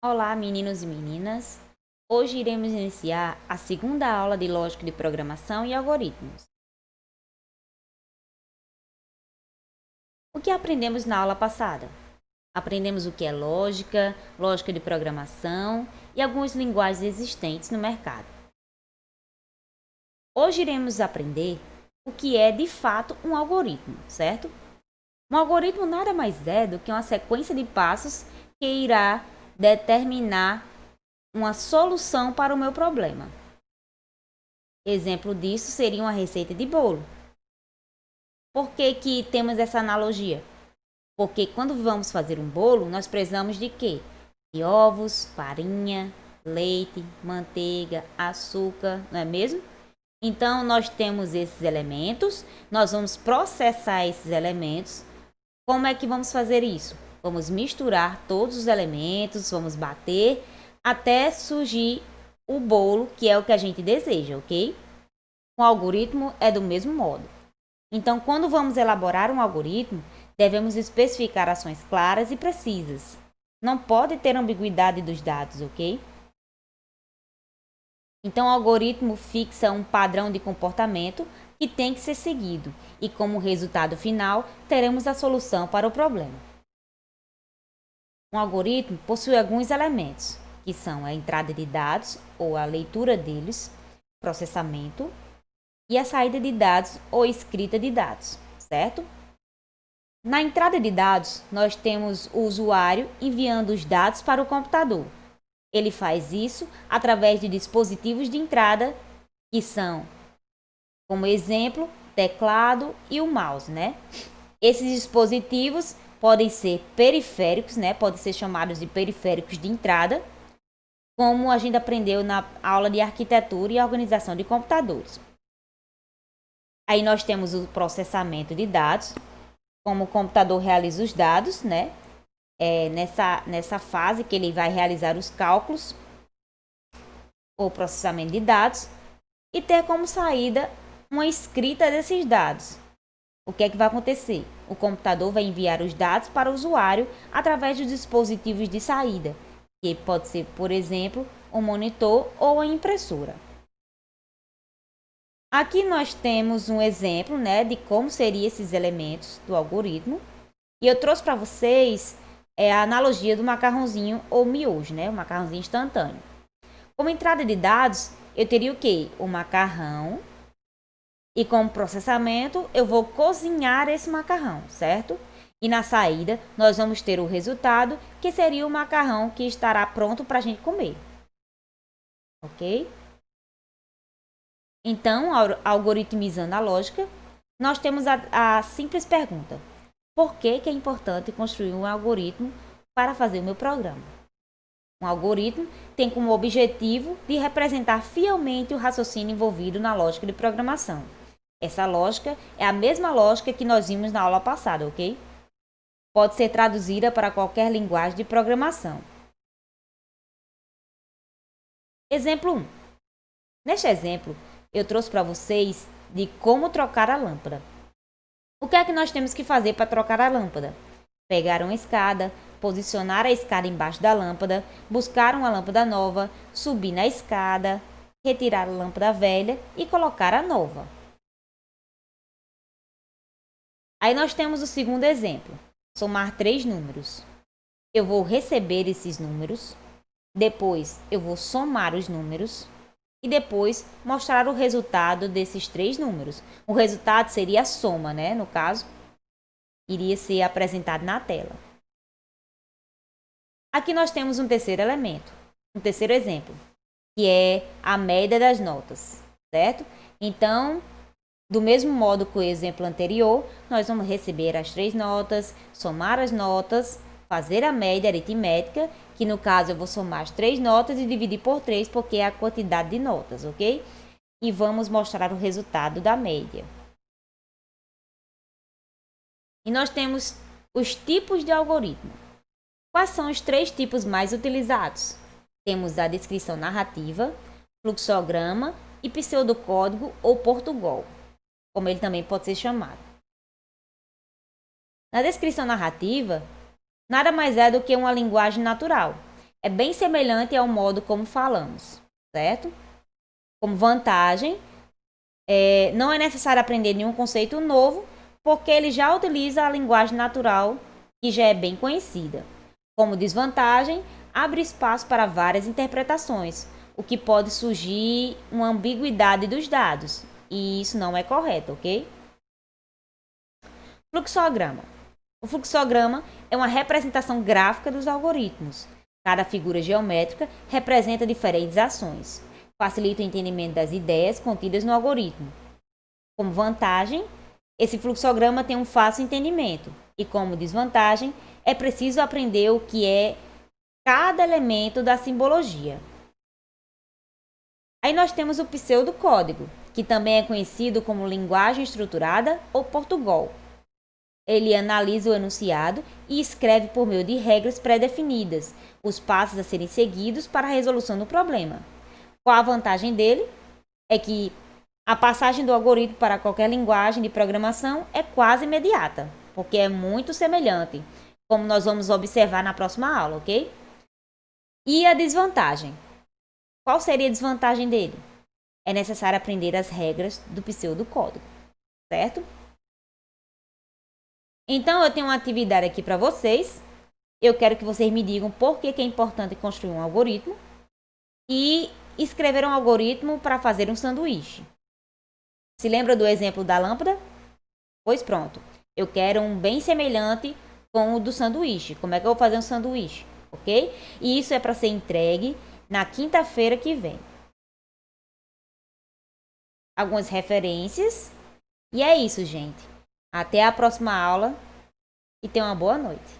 Olá, meninos e meninas! Hoje iremos iniciar a segunda aula de Lógica de Programação e Algoritmos. O que aprendemos na aula passada? Aprendemos o que é lógica, lógica de programação e algumas linguagens existentes no mercado. Hoje iremos aprender o que é de fato um algoritmo, certo? Um algoritmo nada mais é do que uma sequência de passos que irá determinar uma solução para o meu problema. Exemplo disso seria uma receita de bolo. Por que temos essa analogia? Porque quando vamos fazer um bolo, nós precisamos de quê? De ovos, farinha, leite, manteiga, açúcar, não é mesmo? Então, nós temos esses elementos, nós vamos processar esses elementos. Como é que vamos fazer isso? Vamos misturar todos os elementos, vamos bater até surgir o bolo, que é o que a gente deseja, ok? O algoritmo é do mesmo modo. Então, quando vamos elaborar um algoritmo, devemos especificar ações claras e precisas. Não pode ter ambiguidade dos dados, ok? Então, o algoritmo fixa um padrão de comportamento que tem que ser seguido e, como resultado final, teremos a solução para o problema. Um algoritmo possui alguns elementos, que são a entrada de dados ou a leitura deles, processamento, e a saída de dados ou escrita de dados, certo? Na entrada de dados, nós temos o usuário enviando os dados para o computador. Ele faz isso através de dispositivos de entrada, que são, como exemplo, teclado e o mouse, né? Esses dispositivos podem ser periféricos, né? Podem ser chamados de periféricos de entrada, como a gente aprendeu na aula de arquitetura e organização de computadores. Aí nós temos o processamento de dados, como o computador realiza os dados, né? Nessa fase que ele vai realizar os cálculos, ou processamento de dados, e ter como saída uma escrita desses dados. O que é que vai acontecer? O computador vai enviar os dados para o usuário através dos dispositivos de saída, que pode ser, por exemplo, um monitor ou a impressora. Aqui nós temos um exemplo, né, de como seriam esses elementos do algoritmo. E eu trouxe para vocês a analogia do macarrãozinho ou miojo, né, o macarrãozinho instantâneo. Como entrada de dados, eu teria o quê? O macarrão. E como processamento, eu vou cozinhar esse macarrão, certo? E na saída, nós vamos ter o resultado, que seria o macarrão que estará pronto para a gente comer. Ok? Então, algoritmizando a lógica, nós temos a simples pergunta: por que é importante construir um algoritmo para fazer o meu programa? Um algoritmo tem como objetivo de representar fielmente o raciocínio envolvido na lógica de programação. Essa lógica é a mesma lógica que nós vimos na aula passada, ok? Pode ser traduzida para qualquer linguagem de programação. Exemplo 1. Neste exemplo, eu trouxe para vocês de como trocar a lâmpada. O que é que nós temos que fazer para trocar a lâmpada? Pegar uma escada, posicionar a escada embaixo da lâmpada, buscar uma lâmpada nova, subir na escada, retirar a lâmpada velha e colocar a nova. Aí nós temos o segundo exemplo, somar 3 números. Eu vou receber esses números, depois eu vou somar os números e depois mostrar o resultado desses 3 números. O resultado seria a soma, né? No caso, iria ser apresentado na tela. Aqui nós temos um terceiro elemento, um terceiro exemplo, que é a média das notas, certo? Então, do mesmo modo que o exemplo anterior, nós vamos receber as 3 notas, somar as notas, fazer a média aritmética, que no caso eu vou somar as 3 notas e dividir por 3, porque é a quantidade de notas, ok? E vamos mostrar o resultado da média. E nós temos os tipos de algoritmo. Quais são os 3 tipos mais utilizados? Temos a descrição narrativa, fluxograma e pseudocódigo ou Portugal, como ele também pode ser chamado. Na descrição narrativa, nada mais é do que uma linguagem natural. é bem semelhante ao modo como falamos, certo? Como vantagem, não é necessário aprender nenhum conceito novo, porque ele já utiliza a linguagem natural que já é bem conhecida. Como desvantagem, abre espaço para várias interpretações, o que pode surgir uma ambiguidade dos dados, e isso não é correto, ok? Fluxograma. O fluxograma é uma representação gráfica dos algoritmos. Cada figura geométrica representa diferentes ações. Facilita o entendimento das ideias contidas no algoritmo. Como vantagem, esse fluxograma tem um fácil entendimento. E como desvantagem, é preciso aprender o que é cada elemento da simbologia. Aí nós temos o pseudocódigo, que também é conhecido como linguagem estruturada ou Portugal. Ele analisa o enunciado e escreve por meio de regras pré-definidas os passos a serem seguidos para a resolução do problema. Qual a vantagem dele? É que a passagem do algoritmo para qualquer linguagem de programação é quase imediata, porque é muito semelhante, como nós vamos observar na próxima aula, ok? E a desvantagem? Qual seria a desvantagem dele? É necessário aprender as regras do pseudocódigo, certo? Então, eu tenho uma atividade aqui para vocês. Eu quero que vocês me digam por que é importante construir um algoritmo e escrever um algoritmo para fazer um sanduíche. Se lembra do exemplo da lâmpada? Pois pronto. Eu quero um bem semelhante com o do sanduíche. Como é que eu vou fazer um sanduíche? Ok? E isso é para ser entregue na quinta-feira que vem. Algumas referências. E é isso, gente. Até a próxima aula e tenha uma boa noite.